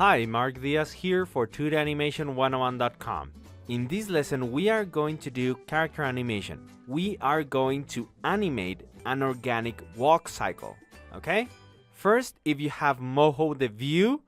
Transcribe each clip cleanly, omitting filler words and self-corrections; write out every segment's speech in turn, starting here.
Hi, Mark Diaz here for 2danimation101.com. In this lesson, we are going to do character animation. We are going to animate an organic walk cycle, okay? First, if you have Moho the view,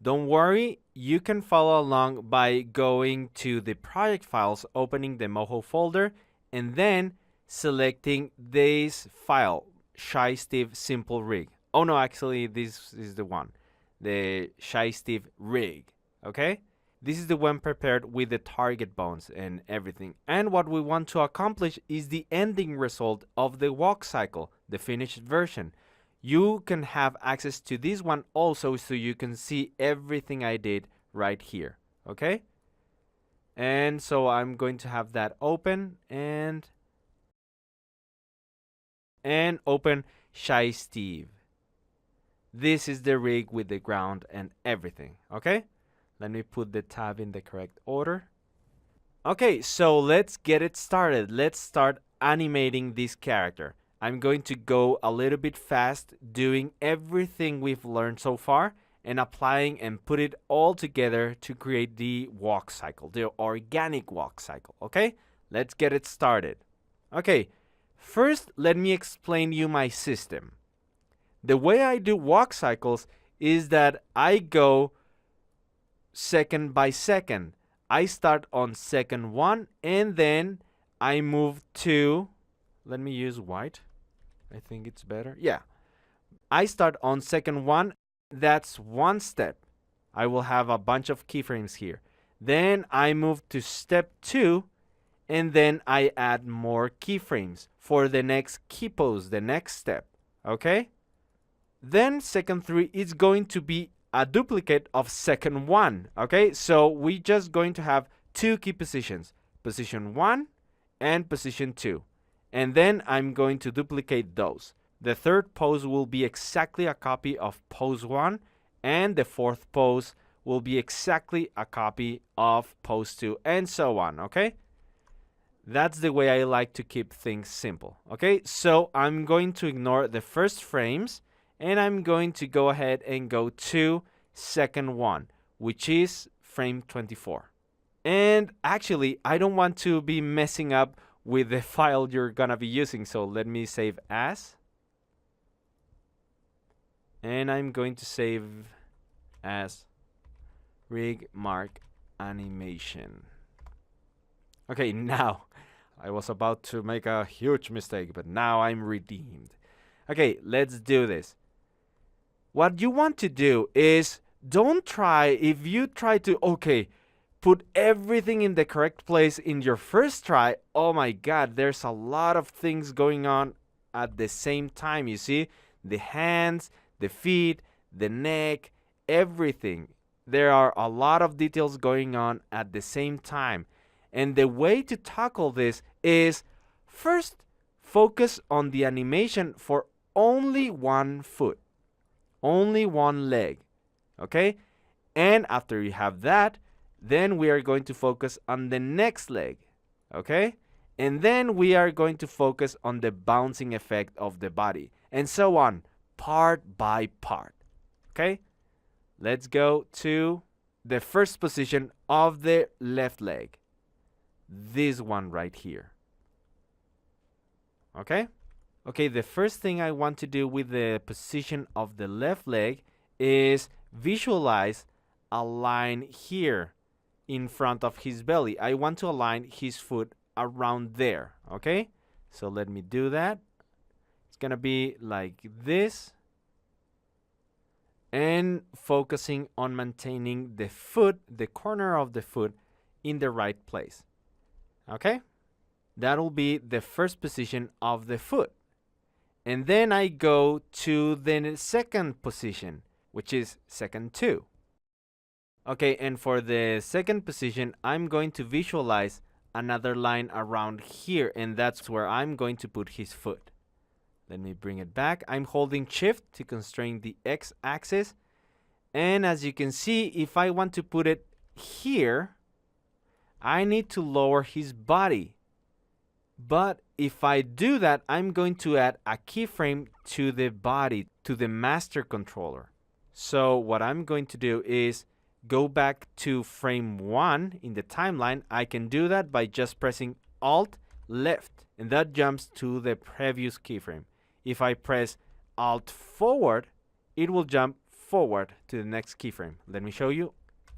don't worry, you can follow along by going to the project files, opening the Moho folder, and then selecting this file, Shy Steve Simple Rig. Oh no, actually this is the one, the Shy Steve Rig, okay? This is the one prepared with the target bones and everything. And what we want to accomplish is the ending result of the walk cycle, the finished version. You can have access to this one also, so you can see everything I did right here, okay? And so I'm going to have that open and open Shy Steve. This is the rig with the ground and everything, okay? Let me put the tab in the correct order. Okay, so let's get it started. Let's start animating this character. I'm going to go a little bit fast, doing everything we've learned so far and applying and put it all together to create the walk cycle, the organic walk cycle, okay? Let's get it started. Okay, first let me explain you my system. The way I do walk cycles is that I go second by second. I start on second 1 and then I move to, let me use white. I think it's better. Yeah. I start on second 1. That's one step. I will have a bunch of keyframes here. Then I move to step 2 and then I add more keyframes for the next key pose, the next step. Okay? Then second 3 is going to be a duplicate of second 1. Okay? So we just going to have 2 key positions, position 1 and position 2. And then I'm going to duplicate those. The third pose will be exactly a copy of pose 1, and the fourth pose will be exactly a copy of pose 2, and so on, okay? That's the way I like to keep things simple, okay? So I'm going to ignore the first frames, and I'm going to go ahead and go to second 1, which is frame 24. And actually, I don't want to be messing up with the file you're gonna be using, so let me save as. And I'm going to save as rig mark animation. Okay, now I was about to make a huge mistake, but now I'm redeemed. Okay, let's do this. What you want to do is don't try, if you try to, okay, put everything in the correct place in your first try, oh my god, there's a lot of things going on at the same time, you see? The hands, the feet, the neck, everything. There are a lot of details going on at the same time. And the way to tackle this is first focus on the animation for only one foot, only one leg, okay? And after you have that, then we are going to focus on the next leg, okay? And then we are going to focus on the bouncing effect of the body, and so on, part by part, okay? Let's go to the first position of the left leg. This one right here, okay? Okay, the first thing I want to do with the position of the left leg is visualize a line here in front of his belly. I want to align his foot around there, okay? So let me do that. It's gonna be like this. And focusing on maintaining the foot, the corner of the foot, in the right place, okay? That'll be the first position of the foot. And then I go to the second position, which is second 2. Okay, and for the second position, I'm going to visualize another line around here, and that's where I'm going to put his foot. Let me bring it back. I'm holding shift to constrain the x-axis. And as you can see, if I want to put it here, I need to lower his body. But if I do that, I'm going to add a keyframe to the body, to the master controller. So what I'm going to do is go back to frame 1 in the timeline. I can do that by just pressing Alt left, and that jumps to the previous keyframe. If I press Alt forward, it will jump forward to the next keyframe. Let me show you.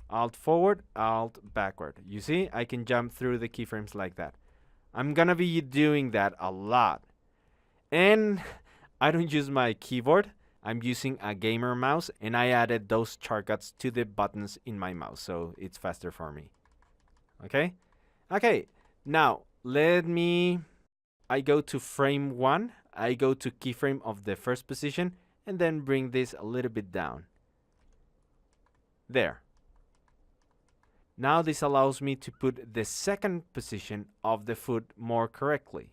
Alt forward, Alt backward. You see, I can jump through the keyframes like that. I'm gonna be doing that a lot. And I don't use my keyboard. I'm using a gamer mouse, and I added those shortcuts to the buttons in my mouse, so it's faster for me. Okay? Okay, now I go to frame 1, I go to keyframe of the first position, and then bring this a little bit down. There. Now this allows me to put the second position of the foot more correctly.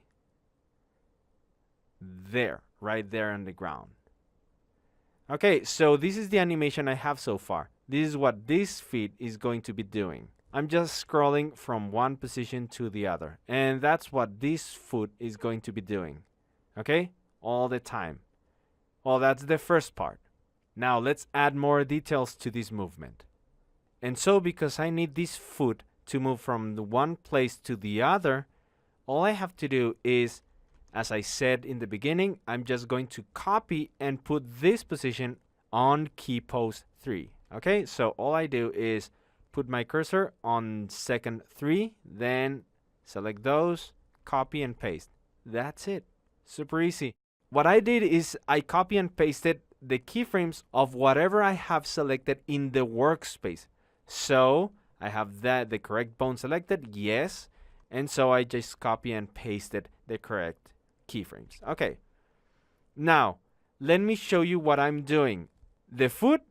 There, right there on the ground. Okay, so this is the animation I have so far. This is what this feet is going to be doing. I'm just scrolling from one position to the other, and that's what this foot is going to be doing. Okay, all the time. Well, that's the first part. Now let's add more details to this movement. And so because I need this foot to move from the one place to the other, all I have to do is, as I said in the beginning, I'm just going to copy and put this position on key pose 3. Okay, so all I do is put my cursor on second 3, then select those, copy and paste. That's it. Super easy. What I did is I copy and pasted the keyframes of whatever I have selected in the workspace. So I have the correct bone selected, yes, and so I just copy and pasted the correct keyframes. Okay, now let me show you what I'm doing. The foot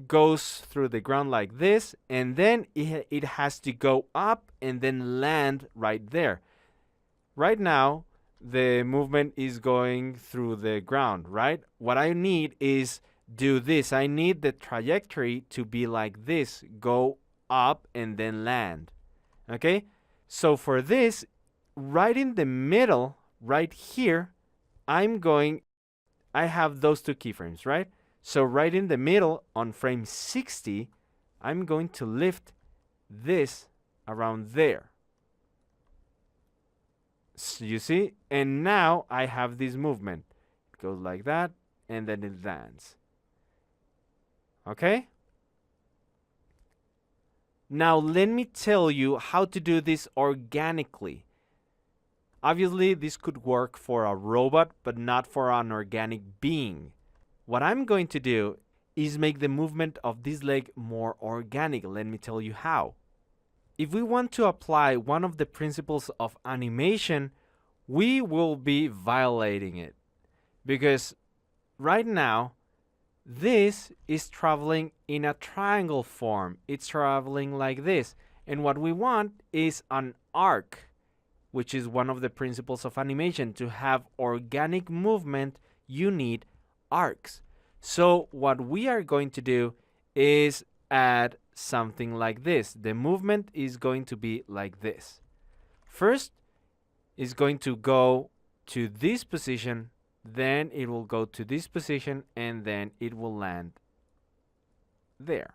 goes through the ground like this, and then it has to go up and then land right there. Right now the movement is going through the ground, right? What I need is do this. I need the trajectory to be like this, go up and then land. Okay, so for this, right in the middle, right here, I have those two keyframes, right? So right in the middle on frame 60, I'm going to lift this around there. So you see? And now I have this movement. It goes like that, and then it lands. Okay? Now let me tell you how to do this organically. Obviously, this could work for a robot, but not for an organic being. What I'm going to do is make the movement of this leg more organic. Let me tell you how. If we want to apply one of the principles of animation, we will be violating it. Because right now, this is traveling in a triangle form. It's traveling like this. And what we want is an arc, which is one of the principles of animation. To have organic movement, you need arcs. So what we are going to do is add something like this. The movement is going to be like this. First, it's going to go to this position, then it will go to this position, and then it will land there.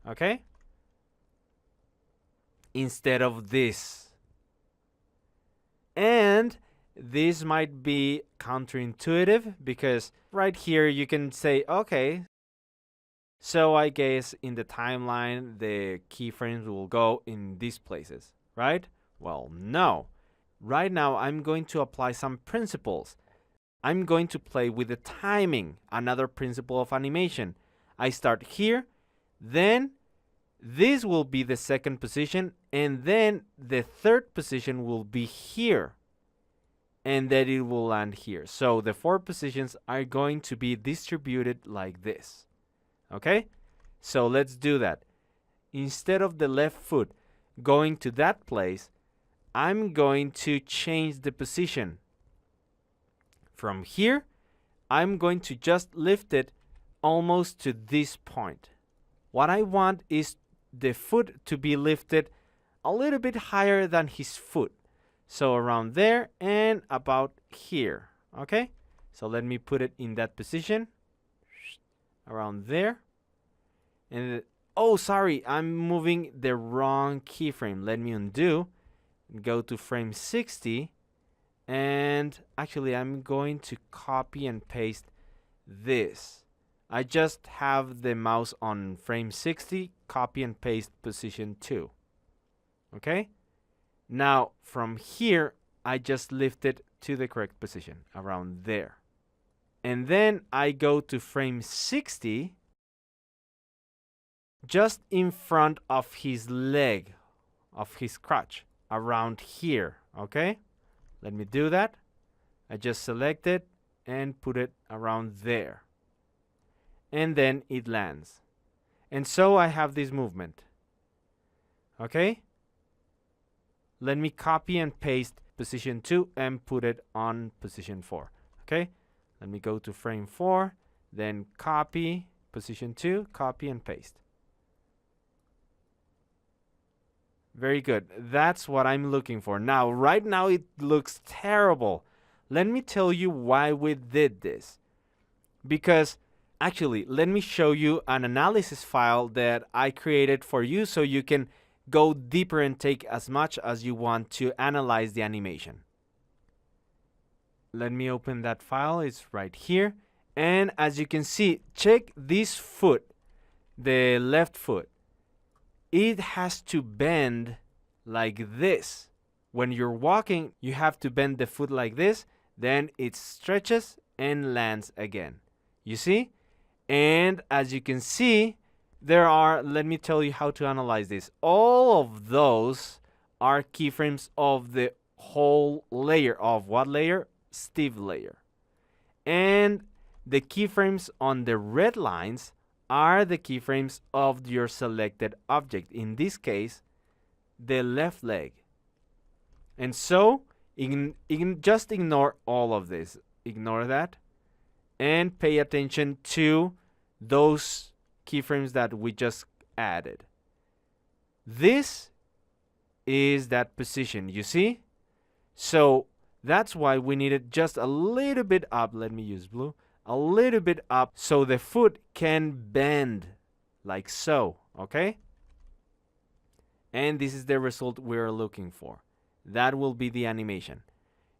Okay? Instead of this. And this might be counterintuitive because right here you can say, okay, so I guess in the timeline the keyframes will go in these places, right? Well, no. Right now I'm going to apply some principles. I'm going to play with the timing, another principle of animation. I start here, then this will be the second position, and then the third position will be here, and then it will land here. So the 4 positions are going to be distributed like this. Okay? So let's do that. Instead of the left foot going to that place, I'm going to change the position. From here, I'm going to just lift it almost to this point. What I want is the foot to be lifted a little bit higher than his foot. So around there and about here. Okay? So let me put it in that position. Around there. And oh, sorry, I'm moving the wrong keyframe. Let me undo, go to frame 60, and actually I'm going to copy and paste this. I just have the mouse on frame 60, copy and paste position 2. Okay? Now from here, I just lift it to the correct position, around there. And then I go to frame 60, just in front of his leg, of his crotch, around here. Okay? Let me do that. I just select it and put it around there. And then it lands. And so I have this movement. Okay? Let me copy and paste position 2 and put it on position 4. Okay? Let me go to frame 4, then copy position 2, copy and paste. Very good. That's what I'm looking for. Now, right now it looks terrible. Let me tell you why we did this. Because actually, let me show you an analysis file that I created for you so you can go deeper and take as much as you want to analyze the animation. Let me open that file. It's right here. And as you can see, check this foot, the left foot. It has to bend like this. When you're walking, you have to bend the foot like this. Then it stretches and lands again. You see? And as you can see, there are, let me tell you how to analyze this. All of those are keyframes of the whole layer. Of what layer? Steve layer. And the keyframes on the red lines are the keyframes of your selected object. In this case, the left leg. And so, just ignore all of this. Ignore that. And pay attention to those keyframes that we just added. This is that position, you see? So that's why we needed just a little bit up. Let me use blue. A little bit up so the foot can bend like so, okay? And this is the result we're looking for. That will be the animation.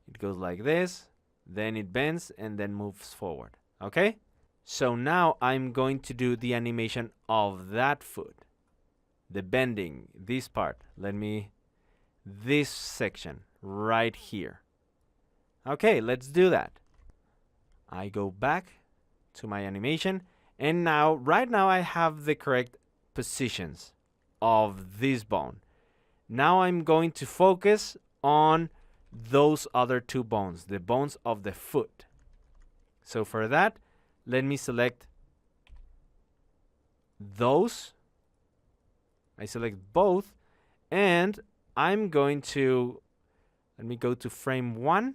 It goes like this, then it bends and then moves forward, okay? So now I'm going to do the animation of that foot. The bending, this part. This section right here. Okay, let's do that. I go back to my animation, and now, right now I have the correct positions of this bone. Now I'm going to focus on those other two bones, the bones of the foot. So for that, let me select those. I select both, and I'm going to, let me go to frame 1.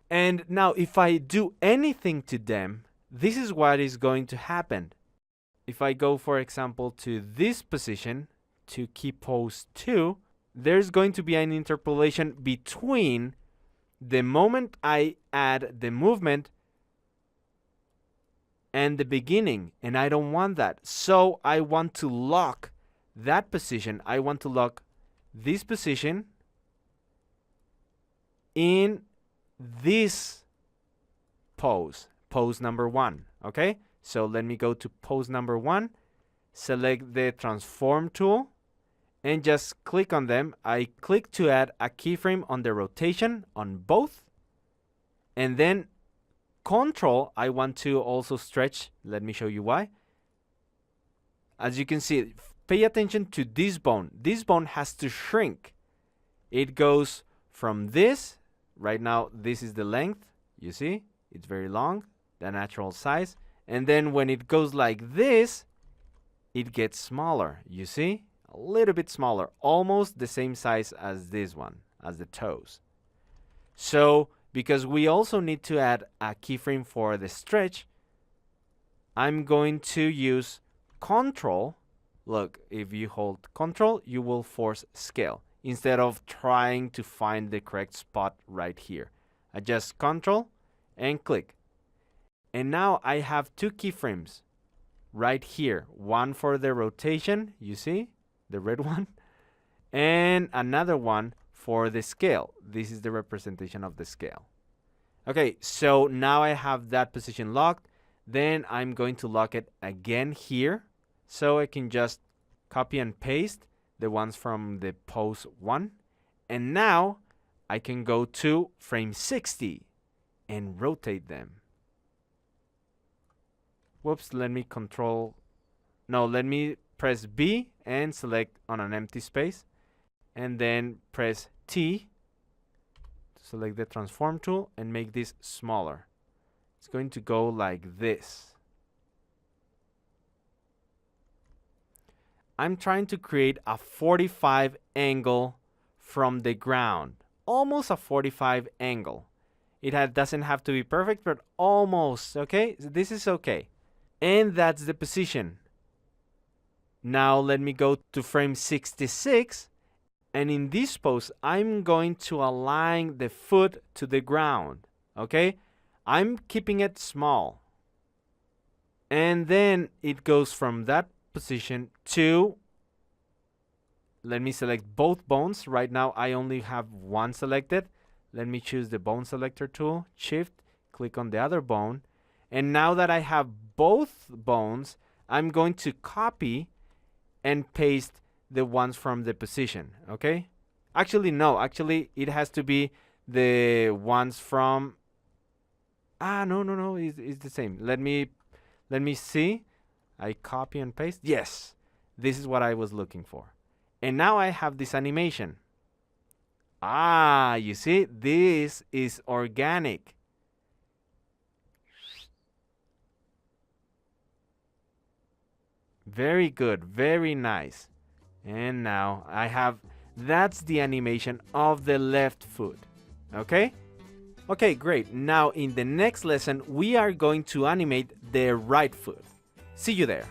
And now if I do anything to them, this is what is going to happen. If I go, for example, to this position, to key pose 2, there's going to be an interpolation between the moment I add the movement and the beginning, and I don't want that. So I want to lock that position. I want to lock this position in this pose, pose number 1. Okay, so let me go to pose number 1, select the transform tool, and just click on them. I click to add a keyframe on the rotation on both, and then Control, I want to also stretch. Let me show you why. As you can see, pay attention to this bone. This bone has to shrink. It goes from this. Right now, this is the length. You see, it's very long, the natural size. And then when it goes like this, it gets smaller. You see, a little bit smaller, almost the same size as this one, as the toes. So, because we also need to add a keyframe for the stretch, I'm going to use Control. Look, if you hold Control, you will force scale instead of trying to find the correct spot right here. Adjust Control and click. And now I have two keyframes right here. One for the rotation, you see, the red one, and another one for the scale. This is the representation of the scale. Okay, so now I have that position locked. Then I'm going to lock it again here. So I can just copy and paste the ones from the pose 1. And now I can go to frame 60 and rotate them. Whoops, let me press B and select on an empty space. And then press T to select the transform tool and make this smaller. It's going to go like this. I'm trying to create a 45 angle from the ground. Almost a 45 angle. It doesn't have to be perfect, but almost, okay? So this is okay. And that's the position. Now let me go to frame 66. And in this pose, I'm going to align the foot to the ground, okay? I'm keeping it small. And then it goes from that position to, let me select both bones. Right now, I only have one selected. Let me choose the bone selector tool, shift, click on the other bone. And now that I have both bones, I'm going to copy and paste the ones from the position, okay? Actually, no. Actually, it has to be the ones from... No. It's the same. Let me see. I copy and paste. Yes. This is what I was looking for. And now I have this animation. You see? This is organic. Very good. Very nice. And now I have, that's the animation of the left foot. Okay? Okay, great. Now in the next lesson, we are going to animate the right foot. See you there.